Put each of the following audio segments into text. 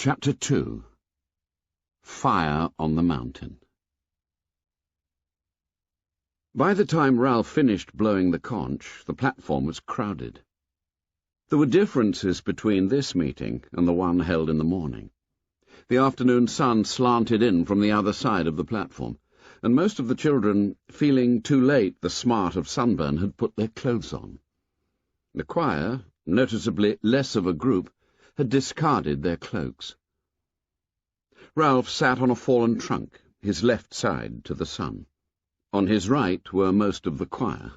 Chapter 2. Fire on the Mountain. By the time Ralph finished blowing the conch, the platform was crowded. There were differences between this meeting and the one held in the morning. The afternoon sun slanted in from the other side of the platform, and most of the children, feeling too late the smart of sunburn, had put their clothes on. The choir, noticeably less of a group, had discarded their cloaks. Ralph sat on a fallen trunk, his left side to the sun. On his right were most of the choir.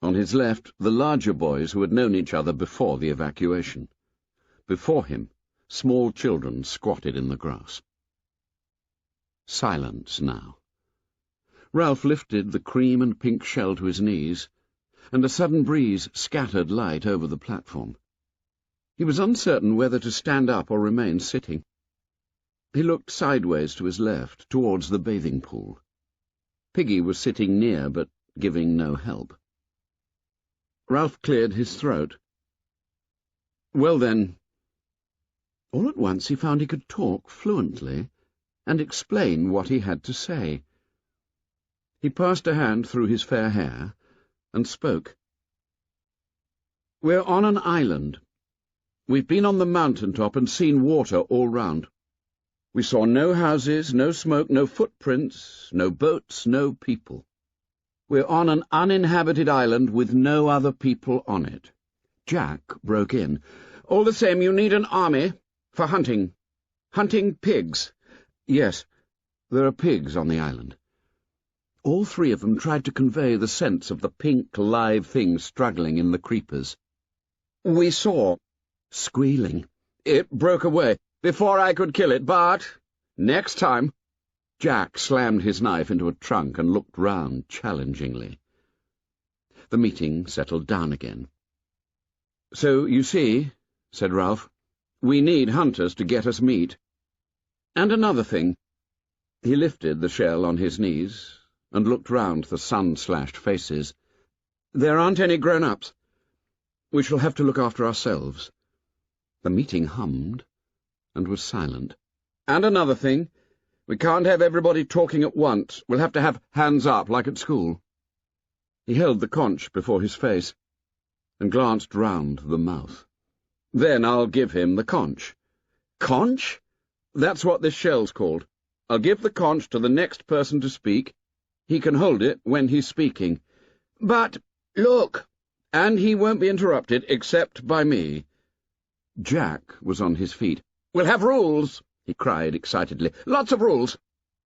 On his left, the larger boys who had known each other before the evacuation. Before him, small children squatted in the grass. Silence now. Ralph lifted the cream and pink shell to his knees, and a sudden breeze scattered light over the platform. He was uncertain whether to stand up or remain sitting. He looked sideways to his left, towards the bathing pool. Piggy was sitting near, but giving no help. Ralph cleared his throat. Well then, all at once he found he could talk fluently and explain what he had to say. He passed a hand through his fair hair and spoke. "We're on an island. We've been on the mountain-top and seen water all round. We saw no houses, no smoke, no footprints, no boats, no people. We're on an uninhabited island with no other people on it." Jack broke in. "All the same, you need an army for hunting. Hunting pigs." "Yes, there are pigs on the island." All three of them tried to convey the sense of the pink, live thing struggling in the creepers. "We saw," squealing. "It broke away before I could kill it, but next time—" Jack slammed his knife into a trunk and looked round challengingly. The meeting settled down again. "So, you see," said Ralph, "we need hunters to get us meat. And another thing." He lifted the shell on his knees and looked round the sun-slashed faces. "There aren't any grown-ups. We shall have to look after ourselves." The meeting hummed and was silent. "And another thing, we can't have everybody talking at once. We'll have to have hands up, like at school." He held the conch before his face and glanced round the mouth. "Then I'll give him the conch." "Conch?" "That's what this shell's called. I'll give the conch to the next person to speak. He can hold it when he's speaking. But, look, and he won't be interrupted except by me." Jack was on his feet. "We'll have rules," he cried excitedly. "Lots of rules.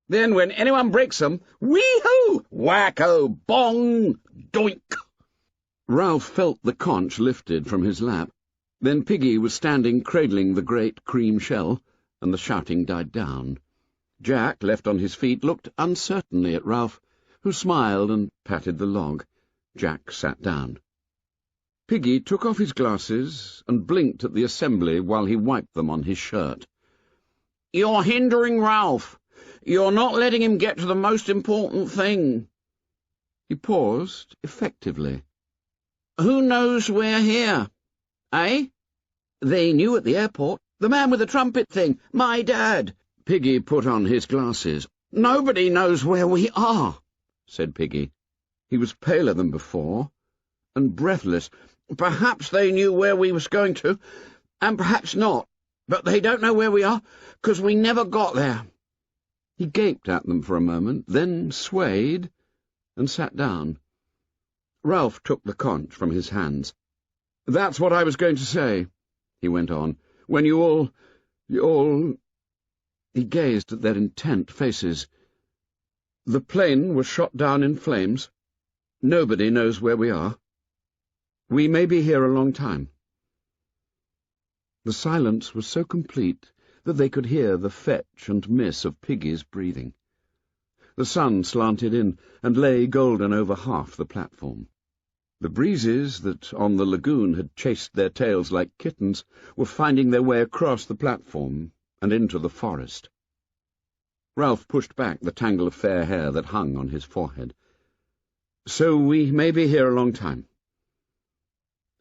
Then when anyone breaks them, wee-hoo, whack-o, bong, doink." Ralph felt the conch lifted from his lap. Then Piggy was standing cradling the great cream shell, and the shouting died down. Jack, left on his feet, looked uncertainly at Ralph, who smiled and patted the log. Jack sat down. Piggy took off his glasses and blinked at the assembly while he wiped them on his shirt. "You're hindering Ralph. You're not letting him get to the most important thing." He paused effectively. "Who knows we're here? Eh? They knew at the airport. The man with the trumpet thing. My dad." Piggy put on his glasses. "Nobody knows where we are," said Piggy. He was paler than before, and breathless. "Perhaps they knew where we was going to, and perhaps not. But they don't know where we are, 'cause we never got there." He gaped at them for a moment, then swayed and sat down. Ralph took the conch from his hands. "That's what I was going to say," he went on. "When you all... He gazed at their intent faces. "The plane was shot down in flames. Nobody knows where we are. We may be here a long time." The silence was so complete that they could hear the fetch and miss of Piggy's breathing. The sun slanted in and lay golden over half the platform. The breezes that on the lagoon had chased their tails like kittens were finding their way across the platform and into the forest. Ralph pushed back the tangle of fair hair that hung on his forehead. "So we may be here a long time."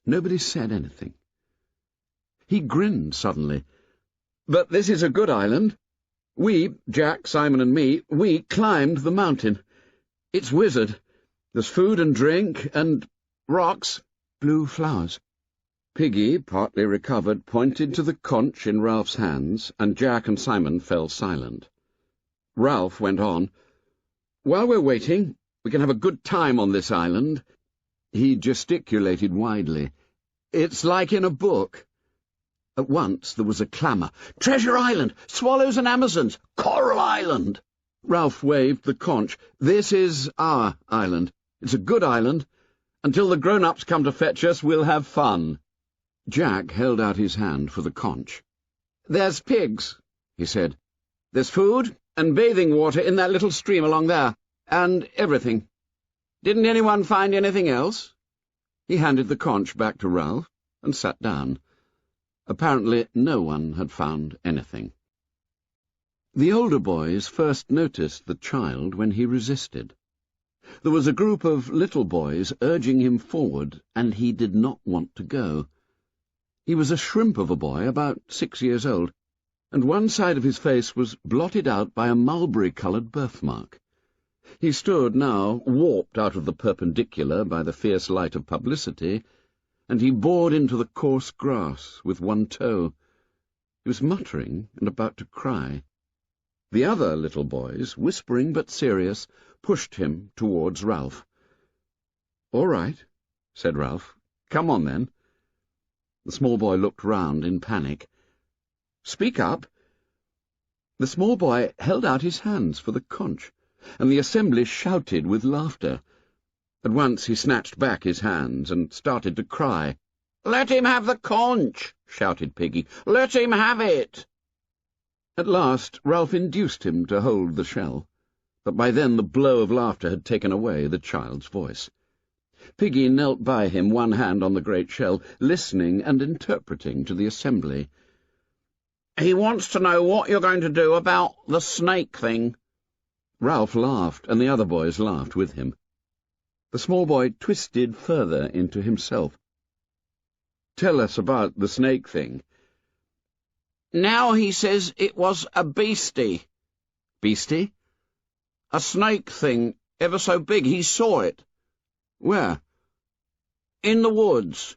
Nobody said anything. He grinned suddenly, But this is a good island. We, Jack, Simon and me, we climbed the mountain. It's wizard. There's food and drink and rocks, blue flowers. Piggy, partly recovered, pointed to the conch in Ralph's hands, and Jack and Simon fell silent. Ralph went on. While we're waiting, we can have a good time on this island. He gesticulated widely. It's like in a book. At once there was a clamour. Treasure Island! Swallows and Amazons! Coral Island! Ralph waved the conch. This is our island. It's a good island. Until the grown-ups come to fetch us, we'll have fun. Jack held out his hand for the conch. There's pigs, he said. There's food and bathing water in that little stream along there, and everything. Didn't anyone find anything else? He handed the conch back to Ralph and sat down. Apparently no one had found anything. The older boys first noticed the child when he resisted. There was a group of little boys urging him forward, and he did not want to go. He was a shrimp of a boy, about 6 years old, and one side of his face was blotted out by a mulberry-coloured birthmark. He stood now, warped out of the perpendicular by the fierce light of publicity, and he bored into the coarse grass with one toe. He was muttering and about to cry. The other little boys, whispering but serious, pushed him towards Ralph. "All right," said Ralph. "Come on, then." The small boy looked round in panic. "Speak up." The small boy held out his hands for the conch, and the assembly shouted with laughter. At once he snatched back his hands and started to cry. "Let him have the conch!" shouted Piggy. "Let him have it!" At last Ralph induced him to hold the shell, but by then the blow of laughter had taken away the child's voice. Piggy knelt by him, one hand on the great shell, listening and interpreting to the assembly. "He wants to know what you're going to do about the snake thing." Ralph laughed, and the other boys laughed with him. The small boy twisted further into himself. "Tell us about the snake thing." "Now he says it was a beastie." "Beastie?" "A snake thing, ever so big. He saw it." "Where?" "In the woods."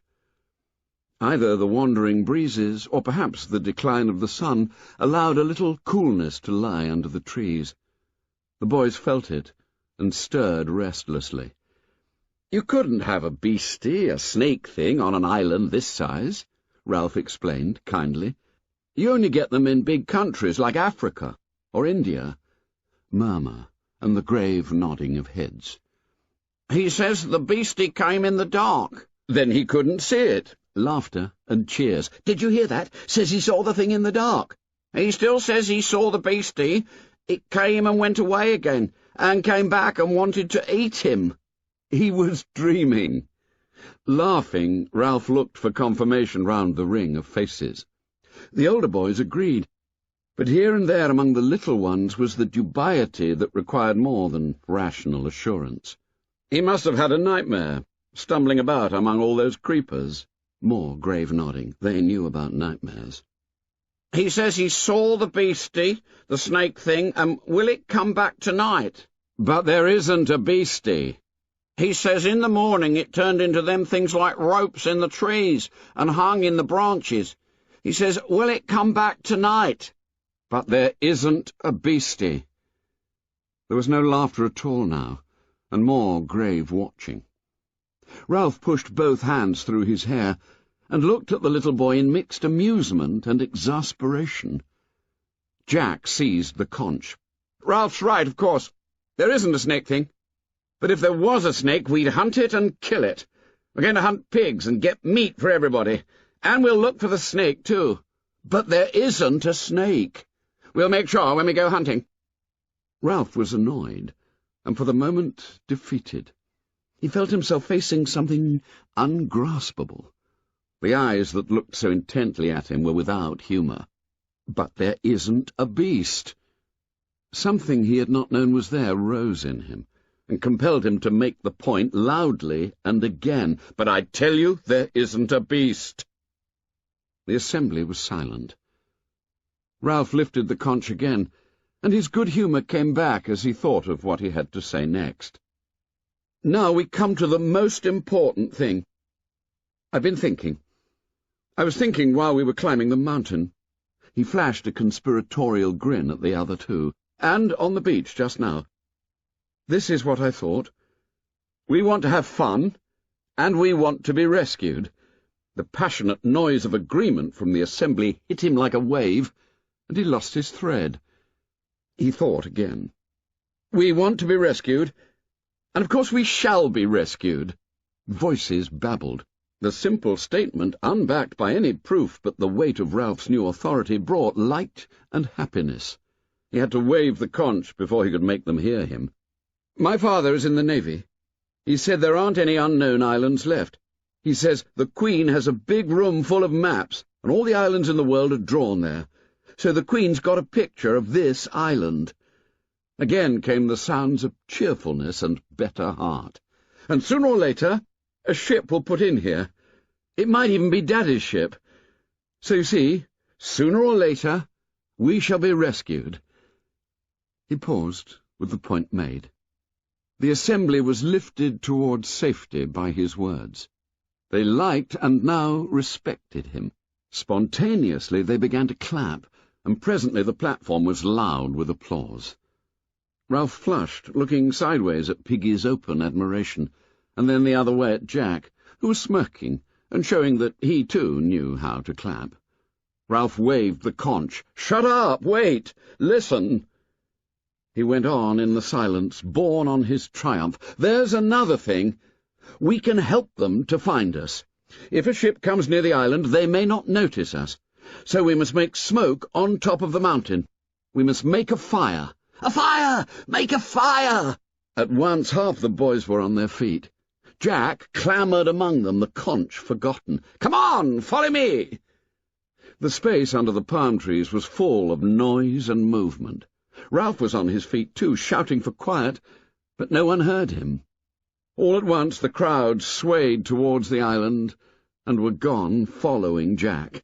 Either the wandering breezes, or perhaps the decline of the sun, allowed a little coolness to lie under the trees. The boys felt it, and stirred restlessly. "You couldn't have a beastie, a snake thing, on an island this size," Ralph explained kindly. "You only get them in big countries like Africa or India." Murmur, and the grave nodding of heads. "He says the beastie came in the dark." "Then he couldn't see it." Laughter and cheers. "Did you hear that? Says he saw the thing in the dark." "He still says he saw the beastie. It came and went away again, and came back and wanted to eat him." He was dreaming. Laughing, Ralph looked for confirmation round the ring of faces. The older boys agreed, but here and there among the little ones was the dubiety that required more than rational assurance. "He must have had a nightmare, stumbling about among all those creepers." More grave nodding. They knew about nightmares. "He says he saw the beastie, the snake thing, and will it come back tonight?" "But there isn't a beastie." "He says in the morning it turned into them things like ropes in the trees and hung in the branches. He says, will it come back tonight?" "But there isn't a beastie." There was no laughter at all now, and more grave watching. Ralph pushed both hands through his hair and looked at the little boy in mixed amusement and exasperation. Jack seized the conch. "Ralph's right, of course. There isn't a snake thing. But if there was a snake, we'd hunt it and kill it. We're going to hunt pigs and get meat for everybody. And we'll look for the snake, too." "But there isn't a snake." "We'll make sure when we go hunting." Ralph was annoyed, and for the moment defeated. He felt himself facing something ungraspable. The eyes that looked so intently at him were without humour. "But there isn't a beast." Something he had not known was there rose in him, and compelled him to make the point loudly and again. "But I tell you, there isn't a beast." The assembly was silent. Ralph lifted the conch again, and his good humour came back as he thought of what he had to say next. "Now we come to the most important thing. I've been thinking. I was thinking while we were climbing the mountain." He flashed a conspiratorial grin at the other two. "And on the beach just now. This is what I thought. We want to have fun, and we want to be rescued." The passionate noise of agreement from the assembly hit him like a wave, and he lost his thread. He thought again. "We want to be rescued, and of course we shall be rescued." Voices babbled. The simple statement, unbacked by any proof but the weight of Ralph's new authority, brought light and happiness. He had to wave the conch before he could make them hear him. "My father is in the Navy. He said there aren't any unknown islands left. He says the Queen has a big room full of maps, and all the islands in the world are drawn there. So the Queen's got a picture of this island." Again came the sounds of cheerfulness and better heart. "And sooner or later, a ship will put in here. It might even be Daddy's ship. So you see, sooner or later, we shall be rescued." He paused, with the point made. The assembly was lifted towards safety by his words. They liked and now respected him. Spontaneously they began to clap, and presently the platform was loud with applause. Ralph flushed, looking sideways at Piggy's open admiration, and then the other way at Jack, who was smirking and showing that he too knew how to clap. Ralph waved the conch. "Shut up! Wait! Listen!" He went on in the silence, borne on his triumph. "There's another thing. We can help them to find us. If a ship comes near the island, they may not notice us. So we must make smoke on top of the mountain. We must make a fire. A fire! Make a fire!" At once half the boys were on their feet. Jack clamoured among them, the conch forgotten. "Come on, follow me!" The space under the palm trees was full of noise and movement. Ralph was on his feet too, shouting for quiet, but no one heard him. All at once the crowd swayed towards the island and were gone, following Jack.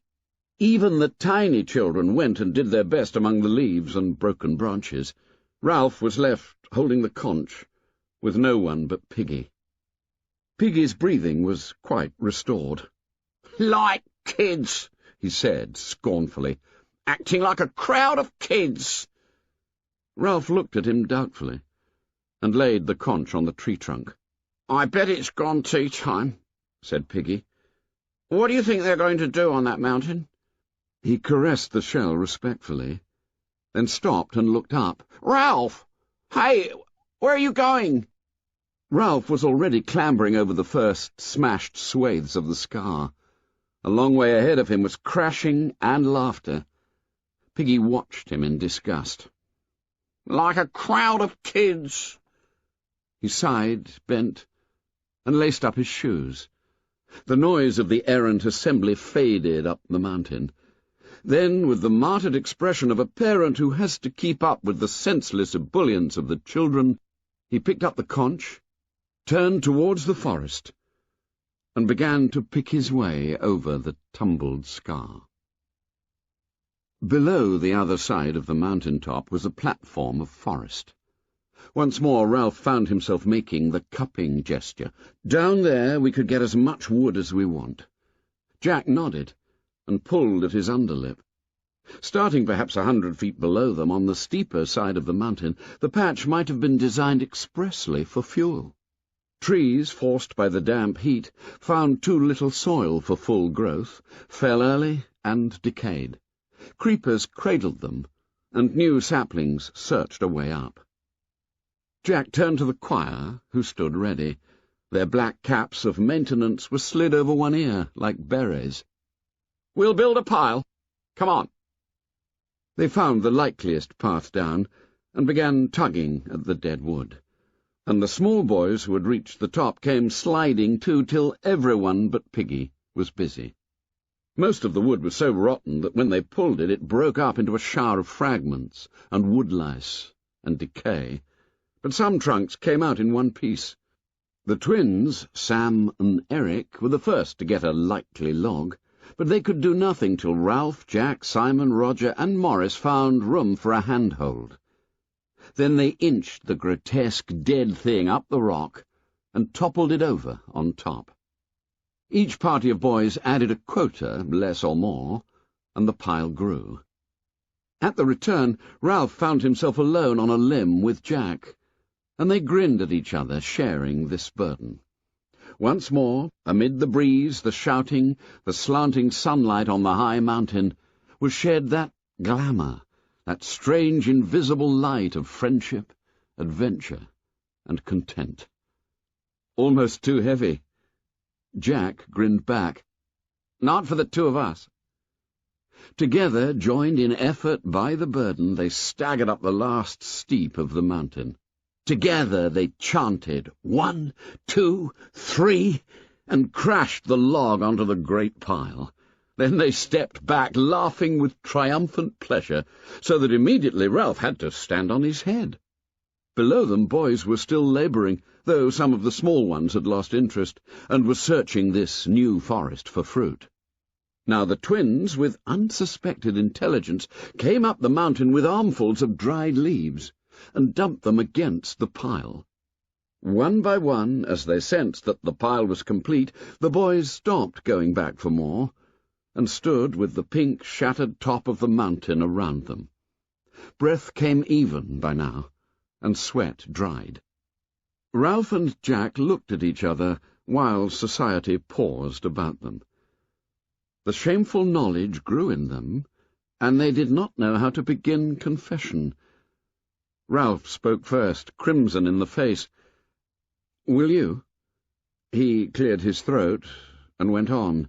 Even the tiny children went and did their best among the leaves and broken branches. Ralph was left holding the conch, with no one but Piggy. Piggy's breathing was quite restored. "Like kids," he said scornfully. "Acting like a crowd of kids." Ralph looked at him doubtfully, and laid the conch on the tree trunk. "I bet it's gone tea time," said Piggy. "What do you think they're going to do on that mountain?" He caressed the shell respectfully, then stopped and looked up. "Ralph! Hey, where are you going?" Ralph was already clambering over the first smashed swathes of the scar. A long way ahead of him was crashing and laughter. Piggy watched him in disgust. "Like a crowd of kids." He sighed, bent, and laced up his shoes. The noise of the errant assembly faded up the mountain. Then, with the martyred expression of a parent who has to keep up with the senseless ebullience of the children, he picked up the conch, turned towards the forest, and began to pick his way over the tumbled scar. Below the other side of the mountain-top was a platform of forest. Once more Ralph found himself making the cupping gesture. "Down there we could get as much wood as we want." Jack nodded and pulled at his underlip. Starting perhaps 100 feet below them, on the steeper side of the mountain, the patch might have been designed expressly for fuel. Trees, forced by the damp heat, found too little soil for full growth, fell early and decayed. Creepers cradled them, and new saplings searched a way up. Jack turned to the choir, who stood ready. Their black caps of maintenance were slid over one ear, like berets. "We'll build a pile. Come on." They found the likeliest path down, and began tugging at the dead wood. And the small boys who had reached the top came sliding too, till everyone but Piggy was busy. Most of the wood was so rotten that when they pulled it, it broke up into a shower of fragments and woodlice and decay. But some trunks came out in one piece. The twins, Sam and Eric, were the first to get a likely log. But they could do nothing till Ralph, Jack, Simon, Roger, and Maurice found room for a handhold. Then they inched the grotesque dead thing up the rock and toppled it over on top. Each party of boys added a quota, less or more, and the pile grew. At the return, Ralph found himself alone on a limb with Jack, and they grinned at each other, sharing this burden. Once more, amid the breeze, the shouting, the slanting sunlight on the high mountain, was shed that glamour, that strange invisible light of friendship, adventure, and content. Almost too heavy. Jack grinned back. Not for the two of us. Together, joined in effort by the burden, they staggered up the last steep of the mountain. Together they chanted, 1, 2, 3, and crashed the log onto the great pile. Then they stepped back, laughing with triumphant pleasure, so that immediately Ralph had to stand on his head. Below them, boys were still labouring, though some of the small ones had lost interest, and were searching this new forest for fruit. Now the twins, with unsuspected intelligence, came up the mountain with armfuls of dried leaves, and dumped them against the pile. One by one, as they sensed that the pile was complete, the boys stopped going back for more, and stood with the pink, shattered top of the mountain around them. Breath came even by now, and sweat dried. Ralph and Jack looked at each other while society paused about them. The shameful knowledge grew in them, and they did not know how to begin confession. Ralph spoke first, crimson in the face. "Will you?" He cleared his throat and went on.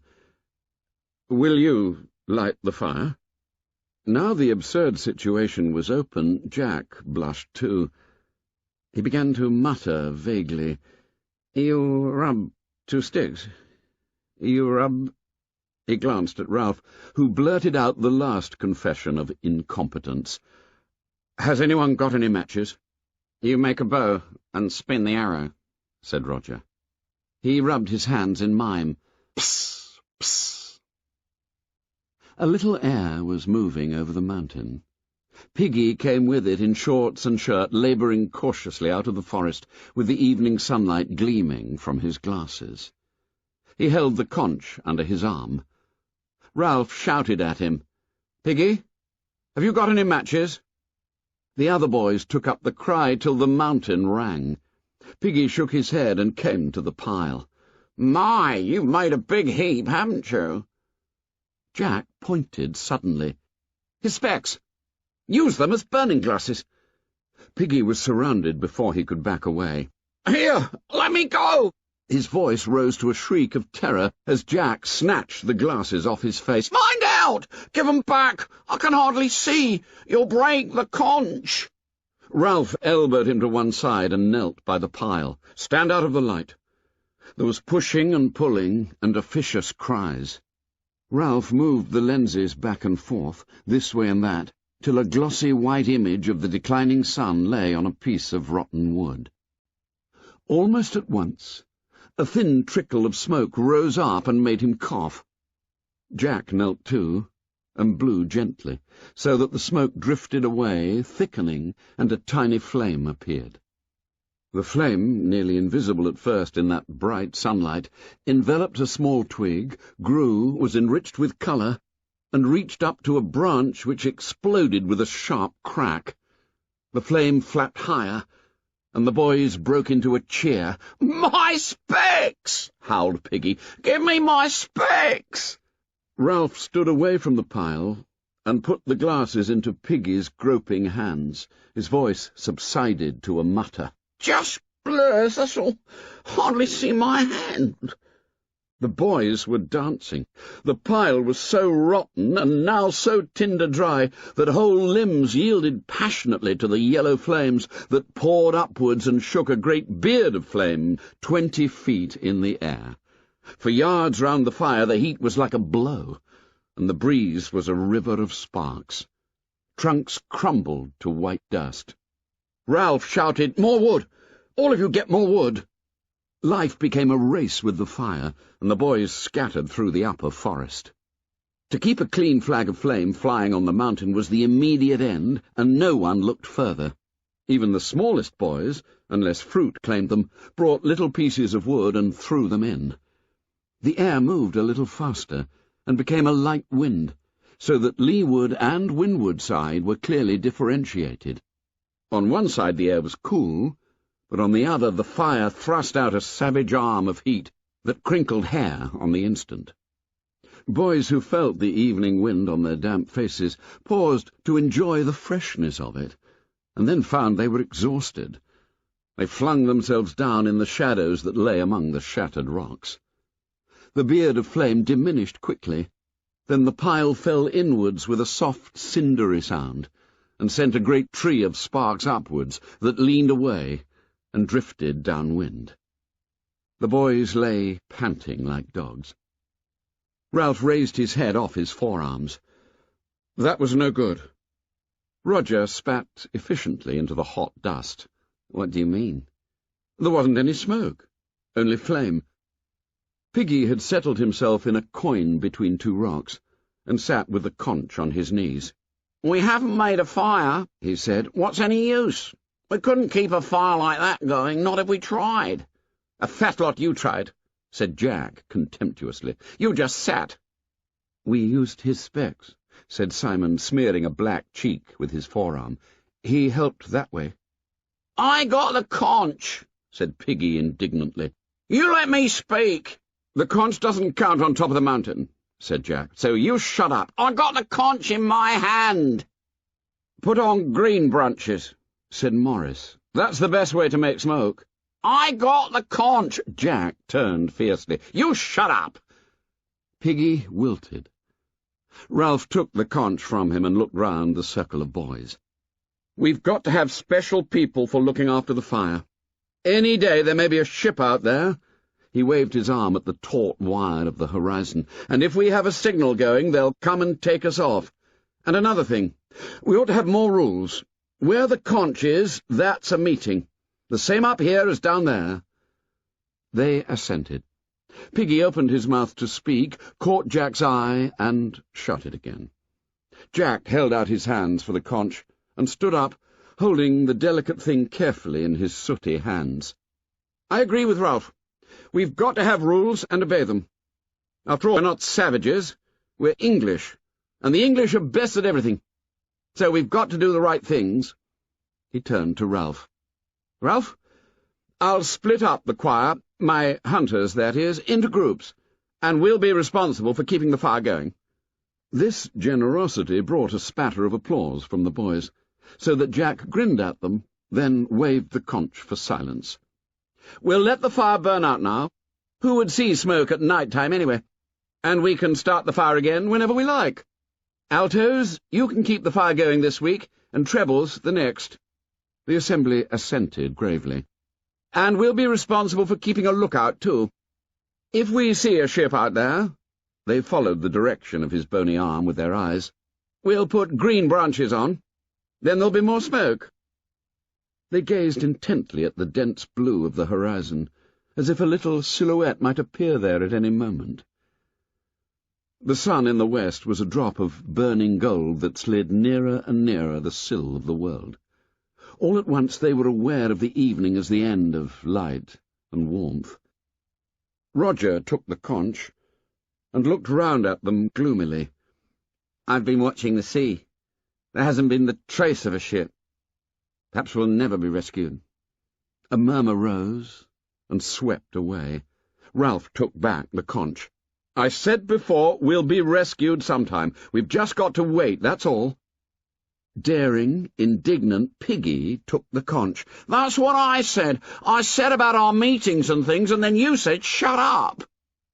"Will you light the fire?" Now the absurd situation was open, Jack blushed too. He began to mutter vaguely. "You rub 2 sticks. You rub—" He glanced at Ralph, who blurted out the last confession of incompetence. "Has anyone got any matches?" "You make a bow and spin the arrow," said Roger. He rubbed his hands in mime. Psst, psst. A little air was moving over the mountain. Piggy came with it in shorts and shirt, labouring cautiously out of the forest, with the evening sunlight gleaming from his glasses. He held the conch under his arm. Ralph shouted at him, "Piggy, have you got any matches?" The other boys took up the cry till the mountain rang. Piggy shook his head and came to the pile. "My, you've made a big heap, haven't you?" Jack pointed suddenly. "His specs! Use them as burning glasses!" Piggy was surrounded before he could back away. "Here, let me go!" His voice rose to a shriek of terror as Jack snatched the glasses off his face. "Find out! Give 'em back! I can hardly see! You'll break the conch!" Ralph elbowed him to one side and knelt by the pile. "Stand out of the light." There was pushing and pulling and officious cries. Ralph moved the lenses back and forth, this way and that, till a glossy white image of the declining sun lay on a piece of rotten wood. Almost at once, a thin trickle of smoke rose up and made him cough. Jack knelt too, and blew gently, so that the smoke drifted away, thickening, and a tiny flame appeared. The flame, nearly invisible at first in that bright sunlight, enveloped a small twig, grew, was enriched with colour, and reached up to a branch which exploded with a sharp crack. The flame flapped higher, and the boys broke into a cheer. "My specs!" howled Piggy. "Give me my specs!" Ralph stood away from the pile and put the glasses into Piggy's groping hands. His voice subsided to a mutter. "Just blurs, that's all. Hardly see my hand." The boys were dancing. The pile was so rotten, and now so tinder-dry, that whole limbs yielded passionately to the yellow flames that poured upwards and shook a great beard of flame 20 feet in the air. For yards round the fire the heat was like a blow, and the breeze was a river of sparks. Trunks crumbled to white dust. Ralph shouted, "More wood! All of you get more wood!" Life became a race with the fire, and the boys scattered through the upper forest. To keep a clean flag of flame flying on the mountain was the immediate end, and no one looked further. Even the smallest boys, unless fruit claimed them, brought little pieces of wood and threw them in. The air moved a little faster, and became a light wind, so that leeward and windward side were clearly differentiated. On one side the air was cool, but on the other the fire thrust out a savage arm of heat that crinkled hair on the instant. Boys who felt the evening wind on their damp faces paused to enjoy the freshness of it, and then found they were exhausted. They flung themselves down in the shadows that lay among the shattered rocks. The beard of flame diminished quickly. Then the pile fell inwards with a soft, cindery sound, and sent a great tree of sparks upwards that leaned away and drifted downwind. The boys lay panting like dogs. Ralph raised his head off his forearms. That was no good. Roger spat efficiently into the hot dust. What do you mean? There wasn't any smoke, only flame. Piggy had settled himself in a coign between two rocks, and sat with the conch on his knees. "We haven't made a fire," he said. "What's any use? We couldn't keep a fire like that going, not if we tried." "A fat lot you tried," said Jack contemptuously. "You just sat." "We used his specs," said Simon, smearing a black cheek with his forearm. "He helped that way." "I got the conch," said Piggy indignantly. "You let me speak." "The conch doesn't count on top of the mountain," said Jack, "so you shut up." "I got the conch in my hand." "Put on green branches," said Morris. "That's the best way to make smoke." "I got the conch." Jack turned fiercely. "You shut up." Piggy wilted. Ralph took the conch from him and looked round the circle of boys. "We've got to have special people for looking after the fire. Any day there may be a ship out there." He waved his arm at the taut wire of the horizon. "And if we have a signal going, they'll come and take us off. And another thing, we ought to have more rules. Where the conch is, that's a meeting. The same up here as down there." They assented. Piggy opened his mouth to speak, caught Jack's eye, and shut it again. Jack held out his hands for the conch, and stood up, holding the delicate thing carefully in his sooty hands. "I agree with Ralph. We've got to have rules and obey them. After all, we're not savages. We're English, and the English are best at everything. So we've got to do the right things." He turned to Ralph. "Ralph, I'll split up the choir, my hunters, that is, into groups, and we'll be responsible for keeping the fire going." This generosity brought a spatter of applause from the boys, so that Jack grinned at them, then waved the conch for silence. "We'll let the fire burn out now. Who would see smoke at night time anyway? And we can start the fire again whenever we like. Altos, you can keep the fire going this week, and trebles the next." The assembly assented gravely. "And we'll be responsible for keeping a lookout, too. If we see a ship out there—" they followed the direction of his bony arm with their eyes— "we'll put green branches on. Then there'll be more smoke." They gazed intently at the dense blue of the horizon, as if a little silhouette might appear there at any moment. The sun in the west was a drop of burning gold that slid nearer and nearer the sill of the world. All at once they were aware of the evening as the end of light and warmth. Roger took the conch and looked round at them gloomily. "I've been watching the sea. There hasn't been the trace of a ship. Perhaps we'll never be rescued." A murmur rose and swept away. Ralph took back the conch. "I said before, we'll be rescued sometime. We've just got to wait, that's all." Daring, indignant Piggy took the conch. "That's what I said. I said about our meetings and things, and then you said, 'Shut up!'"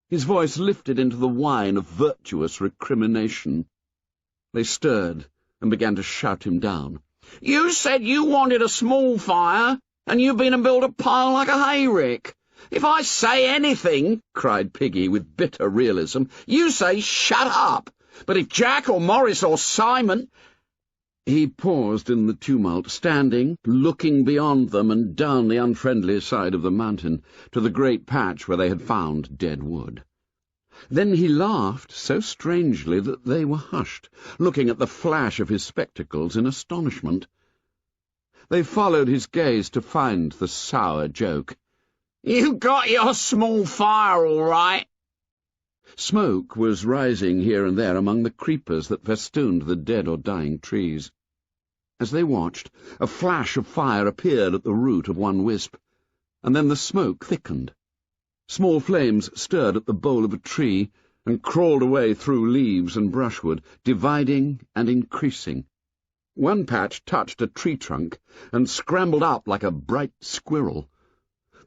His voice lifted into the whine of virtuous recrimination. They stirred and began to shout him down. "You said you wanted a small fire, and you've been and built a pile like a hayrick. If I say anything," cried Piggy with bitter realism, "you say, 'Shut up!' But if Jack or Morris or Simon—" He paused in the tumult, standing, looking beyond them and down the unfriendly side of the mountain, to the great patch where they had found dead wood. Then he laughed so strangely that they were hushed, looking at the flash of his spectacles in astonishment. They followed his gaze to find the sour joke. "You got your small fire all right." Smoke was rising here and there among the creepers that festooned the dead or dying trees. As they watched, a flash of fire appeared at the root of one wisp, and then the smoke thickened. Small flames stirred at the bole of a tree and crawled away through leaves and brushwood, dividing and increasing. One patch touched a tree trunk and scrambled up like a bright squirrel.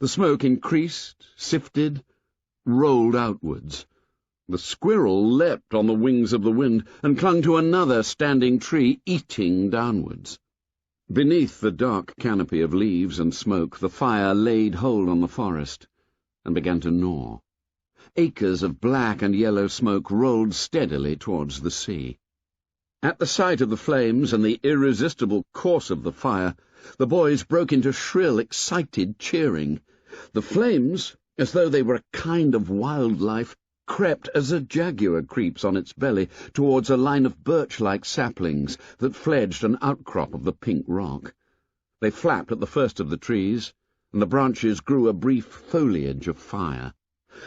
The smoke increased, sifted, rolled outwards. The squirrel leapt on the wings of the wind and clung to another standing tree, eating downwards. Beneath the dark canopy of leaves and smoke, the fire laid hold on the forest and began to gnaw. Acres of black and yellow smoke rolled steadily towards the sea. At the sight of the flames and the irresistible course of the fire, the boys broke into shrill, excited cheering. The flames, as though they were a kind of wildlife, crept as a jaguar creeps on its belly towards a line of birch-like saplings that fledged an outcrop of the pink rock. They flapped at the first of the trees, and the branches grew a brief foliage of fire.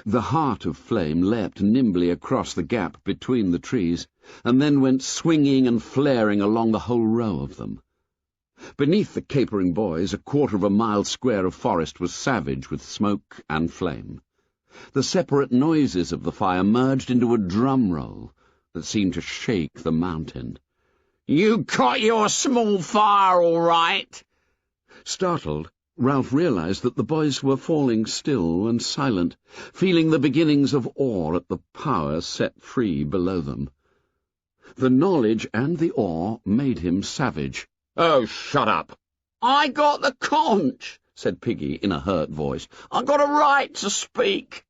The heart of flame leapt nimbly across the gap between the trees, and then went swinging and flaring along the whole row of them. Beneath the capering boys, a quarter of a mile square of forest was savage with smoke and flame. The separate noises of the fire merged into a drum roll that seemed to shake the mountain. "You got your small fire all right." Startled, Ralph realized that the boys were falling still and silent, feeling the beginnings of awe at the power set free below them. The knowledge and the awe made him savage. "Oh, shut up." "I got the conch," said Piggy in a hurt voice. "I got a right to speak."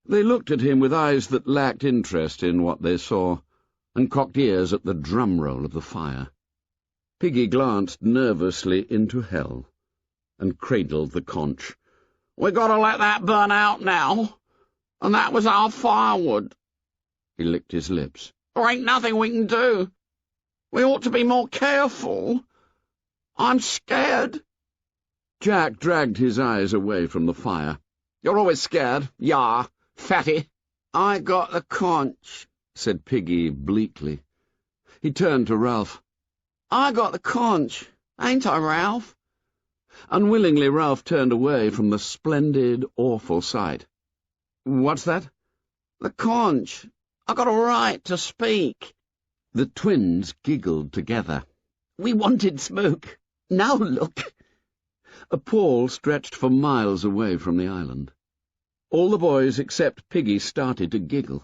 They looked at him with eyes that lacked interest in what they saw, and cocked ears at the drum-roll of the fire. Piggy glanced nervously into hell, and cradled the conch. "We gotta let that burn out now, and that was our firewood." He licked his lips. "There ain't nothing we can do. We ought to be more careful. I'm scared." Jack dragged his eyes away from the fire. "You're always scared, yah, fatty." "I got the conch," said Piggy bleakly. He turned to Ralph. "I got the conch, ain't I, Ralph?" Unwillingly, Ralph turned away from the splendid, awful sight. "What's that?" "The conch. I got a right to speak." The twins giggled together. "We wanted smoke. Now look." A pall stretched for miles away from the island. All the boys except Piggy started to giggle.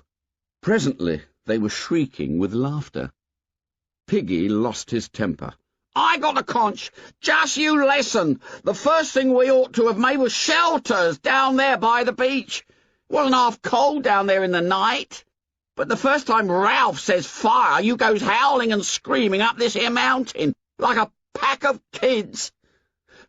Presently they were shrieking with laughter. Piggy lost his temper. "I got the conch. Just you listen. The first thing we ought to have made was shelters down there by the beach. It wasn't half cold down there in the night. But the first time Ralph says fire, you goes howling and screaming up this here mountain, like a pack of kids."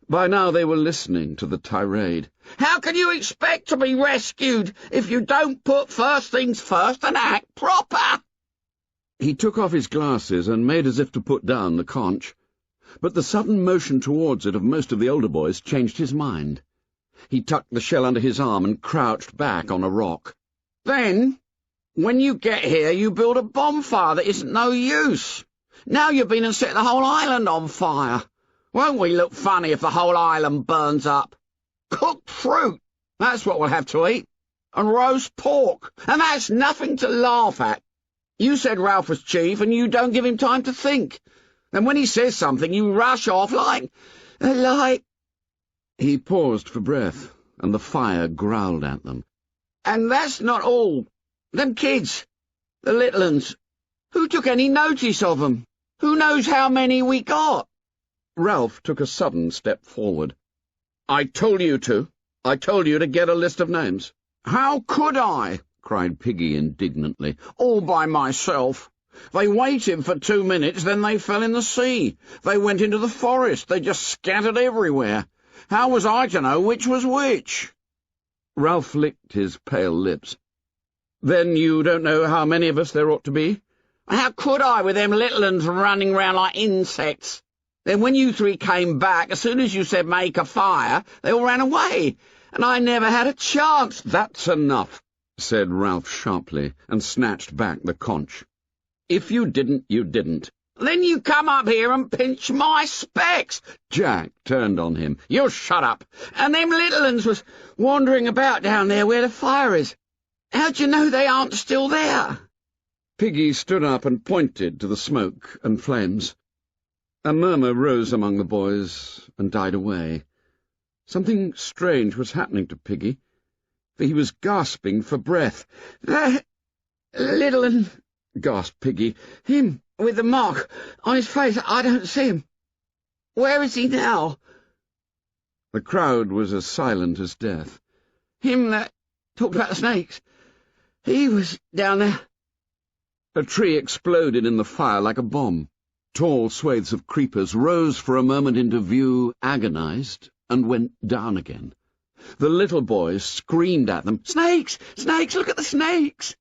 By now they were listening to the tirade. "How can you expect to be rescued if you don't put first things first and act proper?" He took off his glasses and made as if to put down the conch, but the sudden motion towards it of most of the older boys changed his mind. He tucked the shell under his arm and crouched back on a rock. "Then, when you get here, you build a bonfire that isn't no use. Now you've been and set the whole island on fire. Won't we look funny if the whole island burns up? Cooked fruit, that's what we'll have to eat, and roast pork, and that's nothing to laugh at. You said Ralph was chief, and you don't give him time to think. And when he says something, you rush off like... He paused for breath, and the fire growled at them. And that's not all. Them kids, the little uns, who took any notice of them? Who knows how many we got?" Ralph took a sudden step forward. "I told you to. I told you to get a list of names." "How could I?" cried Piggy indignantly. "All by myself. They waited for 2 minutes, then they fell in the sea. They went into the forest. They just scattered everywhere. How was I to know which was which?" Ralph licked his pale lips. Then you don't know how many of us there ought to be? How could I, with them little uns running round like insects? Then when you three came back, as soon as you said make a fire, they all ran away, and I never had a chance. That's enough, said Ralph sharply, and snatched back the conch. If you didn't, you didn't. Then you come up here and pinch my specs. Jack turned on him. You shut up. And them little uns was wandering about down there where the fire is. How do you know they aren't still there? Piggy stood up and pointed to the smoke and flames. A murmur rose among the boys and died away. Something strange was happening to Piggy, for he was gasping for breath. "That little un," gasped Piggy. "Him with the mark on his face. I don't see him. Where is he now?" The crowd was as silent as death. "Him that talked about the snakes. He was down there." A tree exploded in the fire like a bomb. Tall swathes of creepers rose for a moment into view, agonized, and went down again. The little boys screamed at them, "Snakes! Snakes! Look at the snakes!"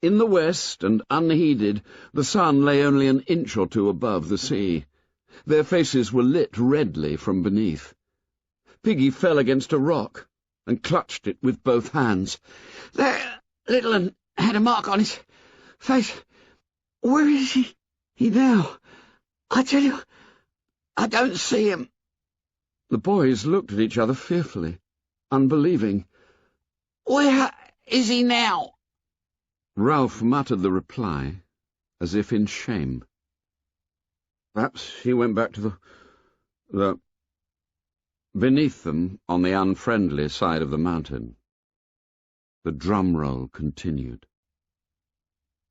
In the west, and unheeded, the sun lay only an inch or two above the sea. Their faces were lit redly from beneath. Piggy fell against a rock and clutched it with both hands. "That little un had a mark on his face. Where is he now? I tell you, I don't see him." The boys looked at each other fearfully, unbelieving. "Where is he now?" Ralph muttered the reply, as if in shame. Perhaps he went back to the... Beneath them, on the unfriendly side of the mountain, the drum roll continued.